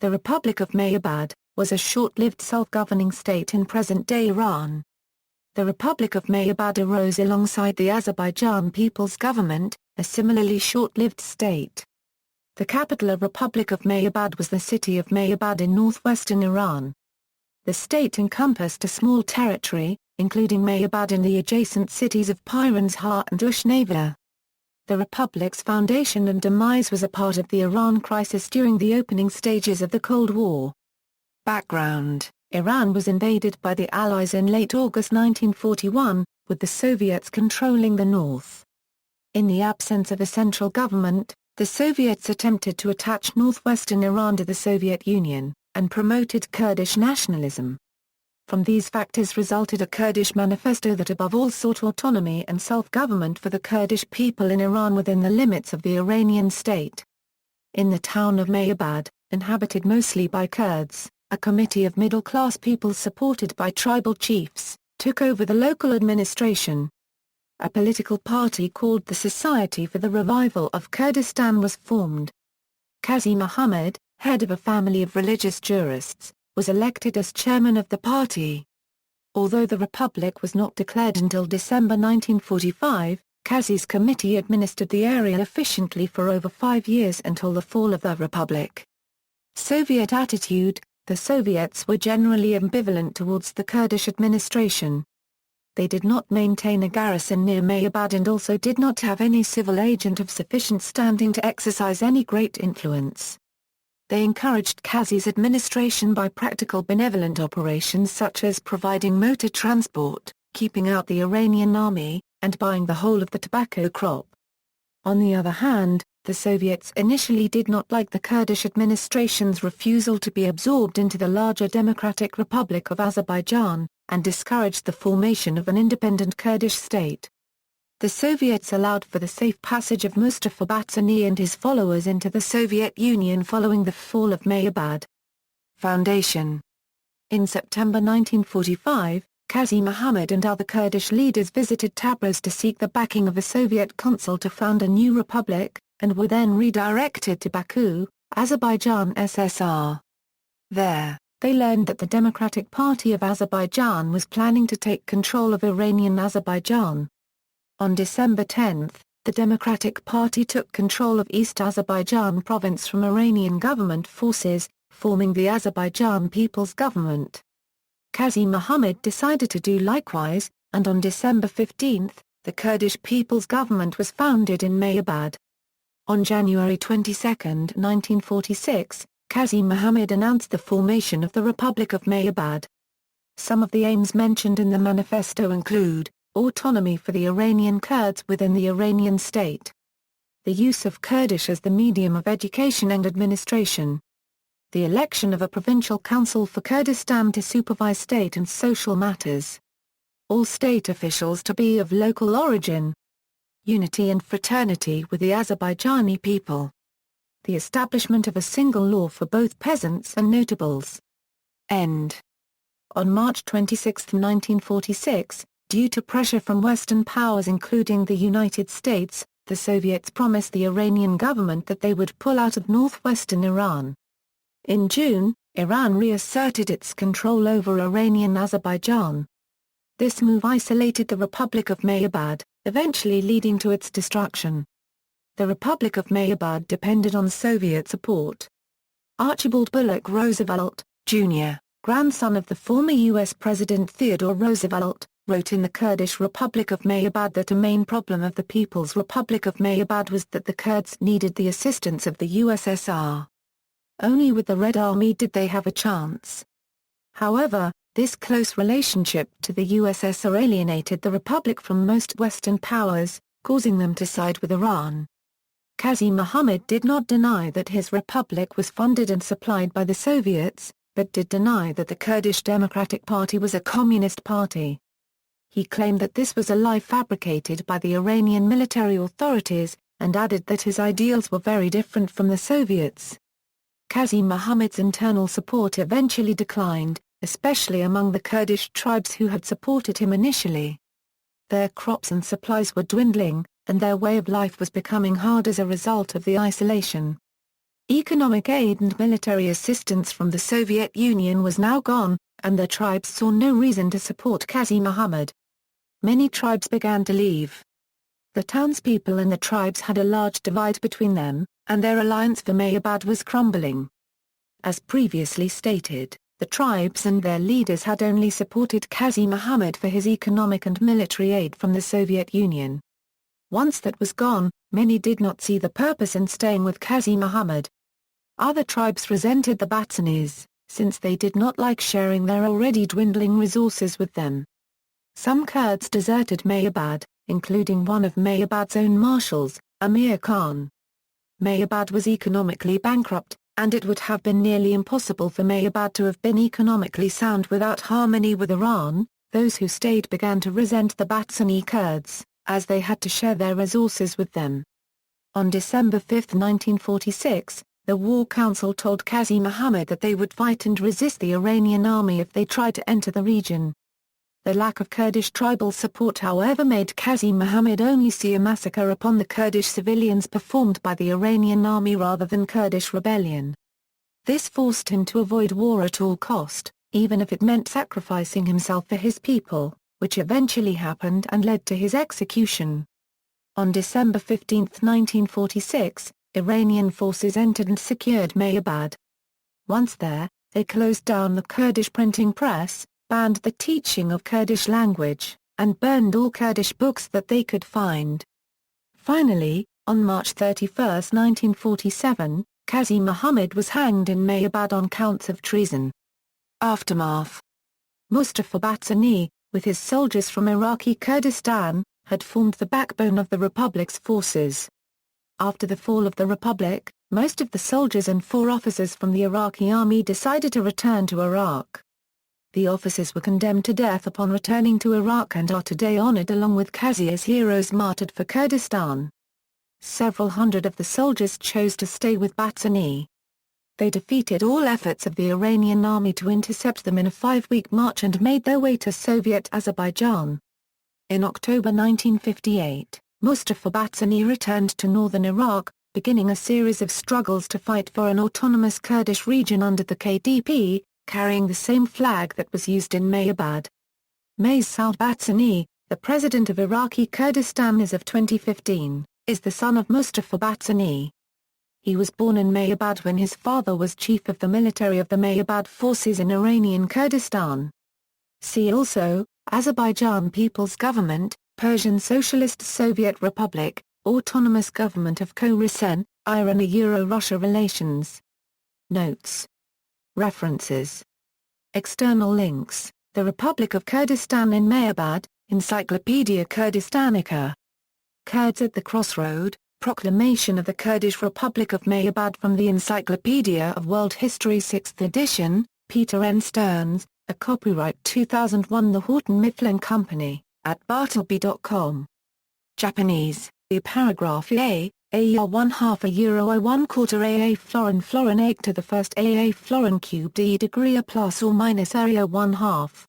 The Republic of Mahabad was a short-lived self-governing state in present-day Iran. The Republic of Mahabad arose alongside the Azerbaijan People's Government, a similarly short-lived state. The capital of Republic of Mahabad was the city of Mahabad in northwestern Iran. The state encompassed a small territory, including Mahabad and the adjacent cities of Piranshahr and Ushnaviya. The Republic's foundation and demise was a part of the Iran crisis during the opening stages of the Cold War. Background: Iran was invaded by the Allies in late August 1941, with the Soviets controlling the north. In the absence of a central government, the Soviets attempted to attach northwestern Iran to the Soviet Union, and promoted Kurdish nationalism. From these factors resulted a Kurdish manifesto that above all sought autonomy and self-government for the Kurdish people in Iran within the limits of the Iranian state. In the town of Mahabad, inhabited mostly by Kurds, a committee of middle-class people supported by tribal chiefs, took over the local administration. A political party called the Society for the Revival of Kurdistan was formed. Qazi Muhammad, head of a family of religious jurists, was elected as chairman of the party. Although the republic was not declared until December 1945, Qazi's committee administered the area efficiently for over 5 years until the fall of the republic. Soviet attitude: the Soviets were generally ambivalent towards the Kurdish administration. They did not maintain a garrison near Mahabad and also did not have any civil agent of sufficient standing to exercise any great influence. They encouraged Qazi's administration by practical benevolent operations such as providing motor transport, keeping out the Iranian army, and buying the whole of the tobacco crop. On the other hand, the Soviets initially did not like the Kurdish administration's refusal to be absorbed into the larger Democratic Republic of Azerbaijan, and discouraged the formation of an independent Kurdish state. The Soviets allowed for the safe passage of Mustafa Barzani and his followers into the Soviet Union following the fall of Mahabad. Foundation: in September 1945, Qazi Muhammad and other Kurdish leaders visited Tabriz to seek the backing of a Soviet consul to found a new republic, and were then redirected to Baku, Azerbaijan SSR. There, they learned that the Democratic Party of Azerbaijan was planning to take control of Iranian Azerbaijan. On December 10, the Democratic Party took control of East Azerbaijan province from Iranian government forces, forming the Azerbaijan People's Government. Qazi Muhammad decided to do likewise, and on December 15, the Kurdish People's Government was founded in Mahabad. On January 22, 1946, Qazi Muhammad announced the formation of the Republic of Mahabad. Some of the aims mentioned in the manifesto include autonomy for the Iranian Kurds within the Iranian state, the use of Kurdish as the medium of education and administration, the election of a provincial council for Kurdistan to supervise state and social matters, all state officials to be of local origin, unity and fraternity with the Azerbaijani people, the establishment of a single law for both peasants and notables. End. On March 26, 1946, due to pressure from Western powers including the United States, the Soviets promised the Iranian government that they would pull out of northwestern Iran. In June, Iran reasserted its control over Iranian Azerbaijan. This move isolated the Republic of Mahabad, eventually leading to its destruction. The Republic of Mahabad depended on Soviet support. Archibald Bullock Roosevelt, Jr., grandson of the former U.S. President Theodore Roosevelt, wrote in the Kurdish Republic of Mahabad that a main problem of the People's Republic of Mahabad was that the Kurds needed the assistance of the USSR. Only with the Red Army did they have a chance. However, this close relationship to the USSR alienated the Republic from most Western powers, causing them to side with Iran. Qazi Muhammad did not deny that his republic was funded and supplied by the Soviets, but did deny that the Kurdish Democratic Party was a communist party. He claimed that this was a lie fabricated by the Iranian military authorities, and added that his ideals were very different from the Soviets. Qazi Muhammad's internal support eventually declined, especially among the Kurdish tribes who had supported him initially. Their crops and supplies were dwindling, and their way of life was becoming hard as a result of the isolation. Economic aid and military assistance from the Soviet Union was now gone, and the tribes saw no reason to support Qazi Muhammad. Many tribes began to leave. The townspeople and the tribes had a large divide between them, and their alliance for Mahabad was crumbling. As previously stated, the tribes and their leaders had only supported Qazi Muhammad for his economic and military aid from the Soviet Union. Once that was gone, many did not see the purpose in staying with Qazi Muhammad. Other tribes resented the Batsanis, since they did not like sharing their already dwindling resources with them. Some Kurds deserted Mahabad, including one of Mahabad's own marshals, Amir Khan. Mahabad was economically bankrupt, and it would have been nearly impossible for Mahabad to have been economically sound without harmony with Iran. Those who stayed began to resent the Batsani Kurds, as they had to share their resources with them. On December 5, 1946, the War Council told Qazi Muhammad that they would fight and resist the Iranian army if they tried to enter the region. The lack of Kurdish tribal support however made Qazi Muhammad only see a massacre upon the Kurdish civilians performed by the Iranian army rather than Kurdish rebellion. This forced him to avoid war at all cost, even if it meant sacrificing himself for his people, which eventually happened and led to his execution. On December 15, 1946, Iranian forces entered and secured Mahabad. Once there, they closed down the Kurdish printing press, banned the teaching of Kurdish language, and burned all Kurdish books that they could find. Finally, on March 31, 1947, Qazi Muhammad was hanged in Mahabad on counts of treason. Aftermath. Mustafa Batsani, with his soldiers from Iraqi Kurdistan, had formed the backbone of the Republic's forces. After the fall of the Republic, most of the soldiers and 4 officers from the Iraqi army decided to return to Iraq. The officers were condemned to death upon returning to Iraq and are today honored along with Qazi as heroes martyred for Kurdistan. Several hundred of the soldiers chose to stay with Batsani. They defeated all efforts of the Iranian army to intercept them in a 5-week march and made their way to Soviet Azerbaijan. In October 1958, Mustafa Batsani returned to northern Iraq, beginning a series of struggles to fight for an autonomous Kurdish region under the KDP, carrying the same flag that was used in Mahabad. Maiz Saud Batsani, the president of Iraqi Kurdistan as of 2015, is the son of Mustafa Batsani. He was born in Mahabad when his father was chief of the military of the Mahabad forces in Iranian Kurdistan. See also, Azerbaijan People's Government, Persian Socialist Soviet Republic, Autonomous Government of Khorasan, Iran-Euro-Russia relations. Notes. References. External links, The Republic of Kurdistan in Mahabad, Encyclopedia Kurdistanica. Kurds at the Crossroad, Proclamation of the Kurdish Republic of Mahabad from the Encyclopedia of World History 6th edition, Peter N. Stearns, a copyright 2001 The Houghton Mifflin Company, at bartleby.com. Japanese, a paragraph A, AR 1/2 a euro I 1/4 AA florin 8 to the first AA florin cubed E degree A plus or minus area 1/2.